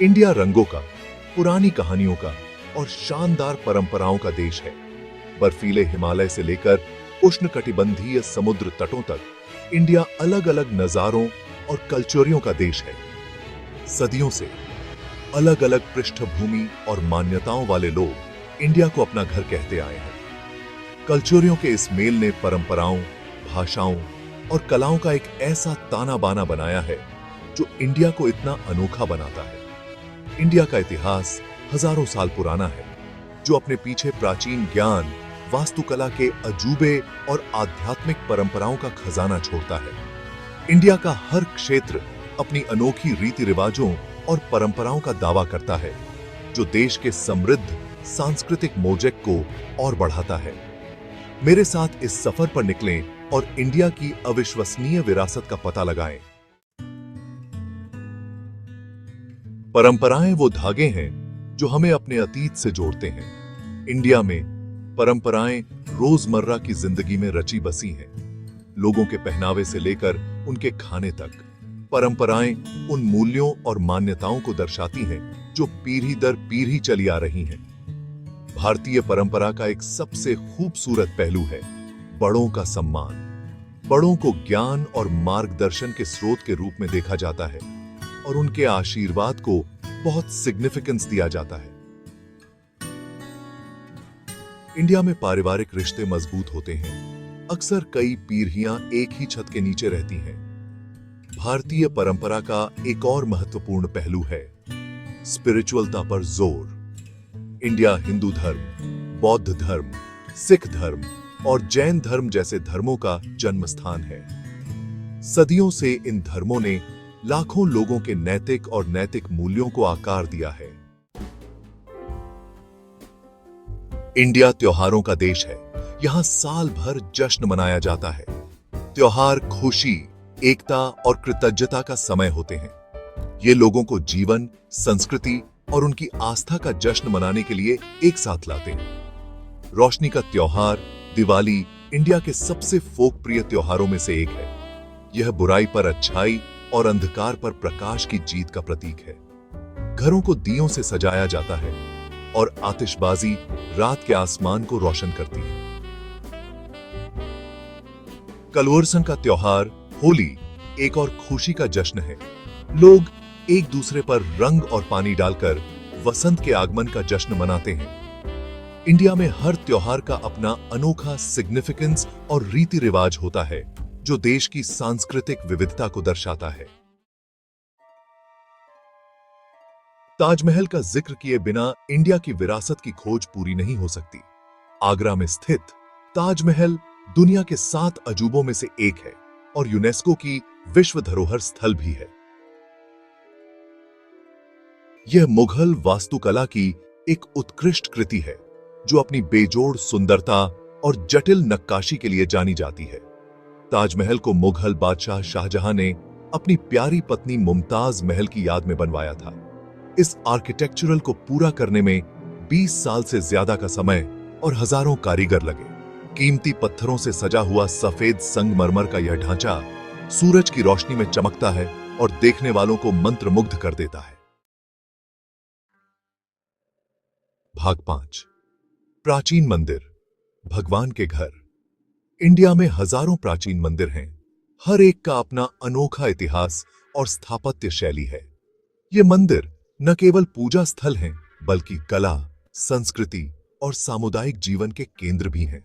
India रंगों का, पुरानी कहानियों का और शानदार परंपराओं का देश है। बर्फीले हिमालय से लेकर उष्णकटिबंधीय समुद्र तटों तक इंडिया अलग अलग नजारों और कल्चरियों का देश है। सदियों से अलग अलग पृष्ठभूमि और मान्यताओं वाले लोग इंडिया को अपना घर कहते आए हैं। कल्चरियों के इस मेल ने परंपराओं, भाषाओं और कलाओं का एक ऐसा ताना बाना बनाया है जो इंडिया को इतना अनोखा बनाता है। इंडिया का इतिहास हजारों साल पुराना है, जो अपने पीछे प्राचीन ज्ञान, वास्तुकला के अजूबे और आध्यात्मिक परंपराओं का खजाना छोड़ता है। इंडिया का हर क्षेत्र अपनी अनोखी रीति रिवाजों और परंपराओं का दावा करता है, जो देश के समृद्ध सांस्कृतिक मोज़ेक को और बढ़ाता है। मेरे साथ इस सफर पर निकलें और इंडिया की अविश्वसनीय विरासत का पता लगाएं। परंपराएं वो धागे हैं जो हमें अपने अतीत से जोड़ते हैं। इंडिया में परंपराएं रोजमर्रा की जिंदगी में रची बसी हैं। लोगों के पहनावे से लेकर उनके खाने तक परंपराएं उन मूल्यों और मान्यताओं को दर्शाती हैं जो पीढ़ी दर पीढ़ी चली आ रही हैं। भारतीय परंपरा का एक सबसे खूबसूरत पहलू है बड़ों का सम्मान। बड़ों को ज्ञान और मार्गदर्शन के स्रोत के रूप में देखा जाता है और उनके आशीर्वाद को बहुत सिग्निफिकेंस दिया जाता है। इंडिया में पारिवारिक रिश्ते मजबूत होते हैं। अक्सर कई पीढ़ियां एक ही छत के नीचे रहती हैं। भारतीय परंपरा का एक और महत्वपूर्ण पहलू है स्पिरिचुअलता पर जोर। इंडिया हिंदू धर्म, बौद्ध धर्म, सिख धर्म और जैन धर्म जैसे धर्मों का जन्म स्थान है। सदियों से इन धर्मों ने लाखों लोगों के नैतिक और नैतिक मूल्यों को आकार दिया है। इंडिया त्योहारों का देश है। यहां साल भर जश्न मनाया जाता है। त्योहार खुशी, एकता और कृतज्ञता का समय होते हैं। ये लोगों को जीवन, संस्कृति और उनकी आस्था का जश्न मनाने के लिए एक साथ लाते हैं। रोशनी का त्योहार दिवाली इंडिया के सबसे फोक प्रिय त्योहारों में से एक है। यह बुराई पर अच्छाई और अंधकार पर प्रकाश की जीत का प्रतीक है। घरों को दियों से सजाया जाता है और आतिशबाजी रात के आसमान को रोशन करती है। कलवर्सन का त्योहार होली एक और खुशी का जश्न है। लोग एक दूसरे पर रंग और पानी डालकर वसंत के आगमन का जश्न मनाते हैं। इंडिया में हर त्योहार का अपना अनोखा सिग्निफिकेंस और रीति रिवाज होता है, जो देश की सांस्कृतिक विविधता को दर्शाता है। ताजमहल का जिक्र किए बिना इंडिया की विरासत की खोज पूरी नहीं हो सकती। आगरा में स्थित ताजमहल दुनिया के 7 अजूबों में से एक है और यूनेस्को की विश्व धरोहर स्थल भी है। यह मुगल वास्तुकला की एक उत्कृष्ट कृति है, जो अपनी बेजोड़ सुंदरता और जटिल नक्काशी के लिए जानी जाती है। ताजमहल को मुगल बादशाह शाहजहां ने अपनी प्यारी पत्नी मुमताज महल की याद में बनवाया था। इस आर्किटेक्चरल को पूरा करने में 20 साल से ज्यादा का समय और हजारों कारीगर लगे। कीमती पत्थरों से सजा हुआ सफेद संगमरमर का यह ढांचा सूरज की रोशनी में चमकता है और देखने वालों को मंत्रमुग्ध कर देता है। भाग 5 प्राचीन मंदिर, भगवान के घर। इंडिया में हजारों प्राचीन मंदिर हैं। हर एक का अपना अनोखा इतिहास और स्थापत्य शैली है। ये मंदिर न केवल पूजा स्थल हैं, बल्कि कला, संस्कृति और सामुदायिक जीवन के केंद्र भी हैं।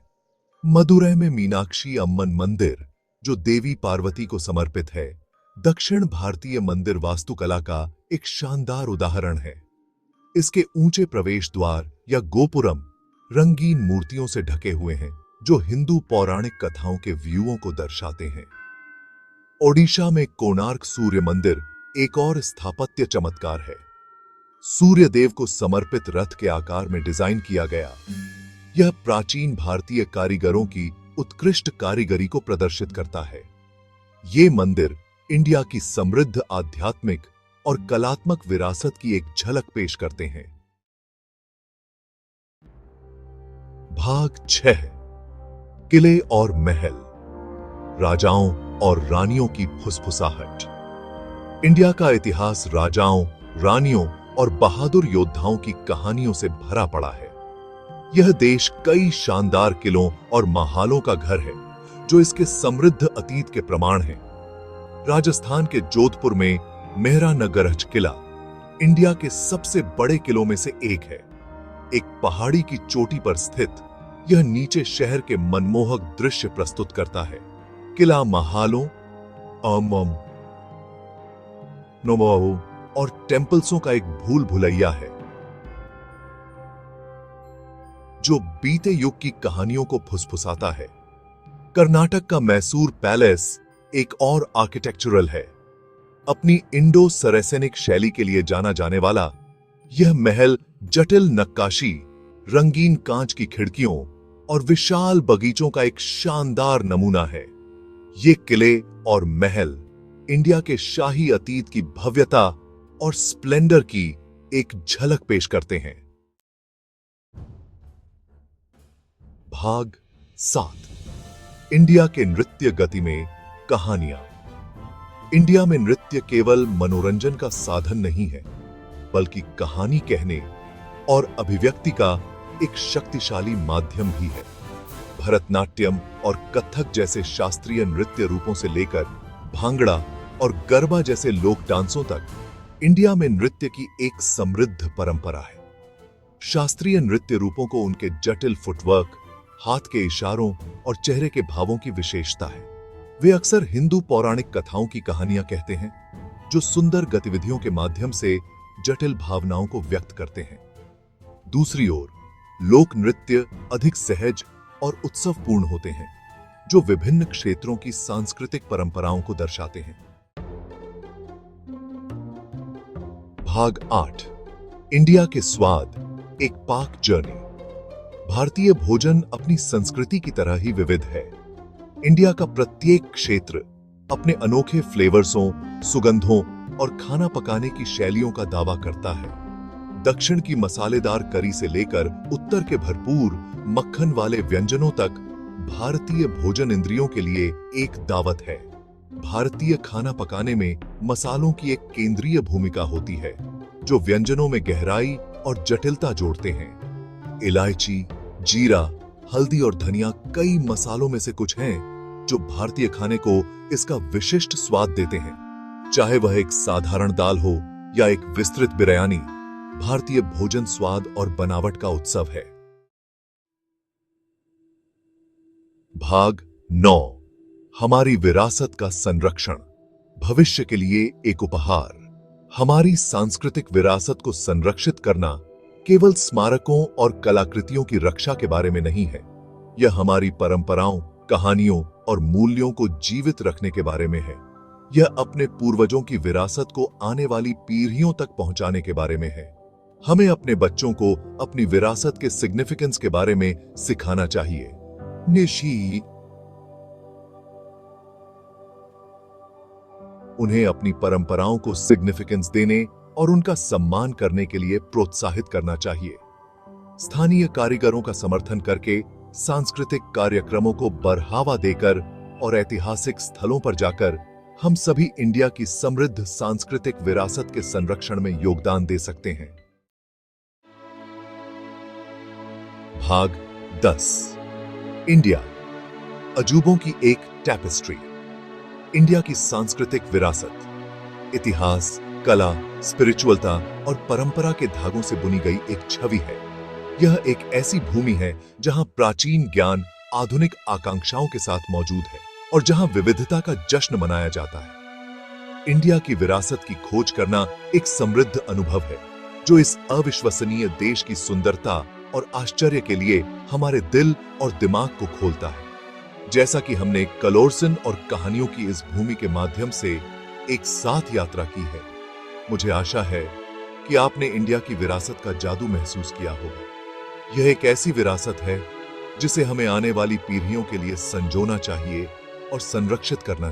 मदुरै में मीनाक्षी अम्मन मंदिर, जो देवी पार्वती को समर्पित है, दक्षिण भारतीय मंदिर वास्तुकला का एक शानदार उदाहरण है। इसके ऊंचे प्रवेश द्वार या गोपुरम रंगीन मूर्तियों से ढके हुए हैं, जो हिंदू पौराणिक कथाओं के व्यूओं को दर्शाते हैं। ओडिशा में कोणार्क सूर्य मंदिर एक और स्थापत्य चमत्कार है। सूर्य देव को समर्पित रथ के आकार में डिजाइन किया गया। यह प्राचीन भारतीय कारीगरों की उत्कृष्ट कारीगरी को प्रदर्शित करता है। ये मंदिर इंडिया की समृद्ध आध्यात्मिक और कलात्मक विरासत की एक झलक पेश करते हैं। भाग 6 किले और महल, राजाओं और रानियों की फुसफुसाहट। इंडिया का इतिहास राजाओं, रानियों और बहादुर योद्धाओं की कहानियों से भरा पड़ा है। यह देश कई शानदार किलों और महालों का घर है जो इसके समृद्ध अतीत के प्रमाण हैं। राजस्थान के जोधपुर में मेहरानगढ़ किला इंडिया के सबसे बड़े किलों में से एक है। एक पहाड़ी की चोटी पर स्थित यह नीचे शहर के मनमोहक दृश्य प्रस्तुत करता है। किला महालों, नोमोओ और टेम्पल्सों का एक भूल भुलैया है जो बीते युग की कहानियों को फुसफुसाता है। कर्नाटक का मैसूर पैलेस एक और आर्किटेक्चरल है। अपनी इंडो सरेसेनिक शैली के लिए जाना जाने वाला यह महल जटिल नक्काशी, रंगीन कांच की खिड़कियों और विशाल बगीचों का एक शानदार नमूना है। ये किले और महल इंडिया के शाही अतीत की भव्यता और स्प्लेंडर की एक झलक पेश करते हैं। भाग 7, इंडिया के नृत्य गति में कहानियां। इंडिया में नृत्य केवल मनोरंजन का साधन नहीं है, बल्कि कहानी कहने और अभिव्यक्ति का एक शक्तिशाली माध्यम भी है। भरतनाट्यम और कथक जैसे शास्त्रीय नृत्य रूपों से लेकर भांगड़ा और गरबा जैसे लोक डांसों तक इंडिया में नृत्य की एक समृद्ध परंपरा है। शास्त्रीय नृत्य रूपों को उनके जटिल फुटवर्क, हाथ के इशारों और चेहरे के भावों की विशेषता है। वे अक्सर हिंदू पौराणिक कथाओं की कहानियां कहते हैं जो सुंदर गतिविधियों के माध्यम से जटिल भावनाओं को व्यक्त करते हैं। दूसरी ओर लोक नृत्य अधिक सहज और उत्सवपूर्ण होते हैं, जो विभिन्न क्षेत्रों की सांस्कृतिक परंपराओं को दर्शाते हैं। भाग 8, इंडिया के स्वाद, एक पाक जर्नी। भारतीय भोजन अपनी संस्कृति की तरह ही विविध है। इंडिया का प्रत्येक क्षेत्र अपने अनोखे फ्लेवर्सों, सुगंधों और खाना पकाने की शैलियों का दावा करता है। दक्षिण की मसालेदार करी से लेकर उत्तर के भरपूर मक्खन वाले व्यंजनों तक भारतीय भोजन इंद्रियों के लिए एक दावत है। भारतीय खाना पकाने में मसालों की एक केंद्रीय भूमिका होती है जो व्यंजनों में गहराई और जटिलता जोड़ते हैं। इलायची, जीरा, हल्दी और धनिया कई मसालों में से कुछ हैं जो भारतीय खाने को इसका विशिष्ट स्वाद देते हैं। चाहे वह एक साधारण दाल हो या एक विस्तृत बिरयानी, भारतीय भोजन स्वाद और बनावट का उत्सव है। भाग 9, हमारी विरासत का संरक्षण, भविष्य के लिए एक उपहार। हमारी सांस्कृतिक विरासत को संरक्षित करना केवल स्मारकों और कलाकृतियों की रक्षा के बारे में नहीं है। यह हमारी परंपराओं, कहानियों और मूल्यों को जीवित रखने के बारे में है। यह अपने पूर्वजों की विरासत को आने वाली पीढ़ियों तक पहुंचाने के बारे में है। हमें अपने बच्चों को अपनी विरासत के सिग्निफिकेंस के बारे में सिखाना चाहिए। निशी उन्हें अपनी परंपराओं को सिग्निफिकेंस देने और उनका सम्मान करने के लिए प्रोत्साहित करना चाहिए। स्थानीय कारीगरों का समर्थन करके, सांस्कृतिक कार्यक्रमों को बढ़ावा देकर और ऐतिहासिक स्थलों पर जाकर हम सभी इंडिया की समृद्ध सांस्कृतिक विरासत के संरक्षण में योगदान दे सकते हैं। भाग 10, इंडिया, अजूबों की एक टैपेस्ट्री। इंडिया की सांस्कृतिक विरासत इतिहास, कला, स्पिरिचुअलता और परंपरा के धागों से बुनी गई एक छवि है। यह एक ऐसी भूमि है जहां प्राचीन ज्ञान आधुनिक आकांक्षाओं के साथ मौजूद है और जहां विविधता का जश्न मनाया जाता है। इंडिया की विरासत की खोज करना एक समृद्ध अनुभव है जो इस अविश्वसनीय देश की सुंदरता और आश्चर्य के लिए हमारे दिल और दिमाग को खोलता है। जैसा कि हमने कलोर्सन और कहानियों की इस भूमि के माध्यम से एक साथ यात्रा की है, मुझे आशा है कि आपने इंडिया की विरासत का जादू महसूस किया होगा। यह एक ऐसी विरासत है जिसे हमें आने वाली पीढ़ियों के लिए संजोना चाहिए और संरक्षित करना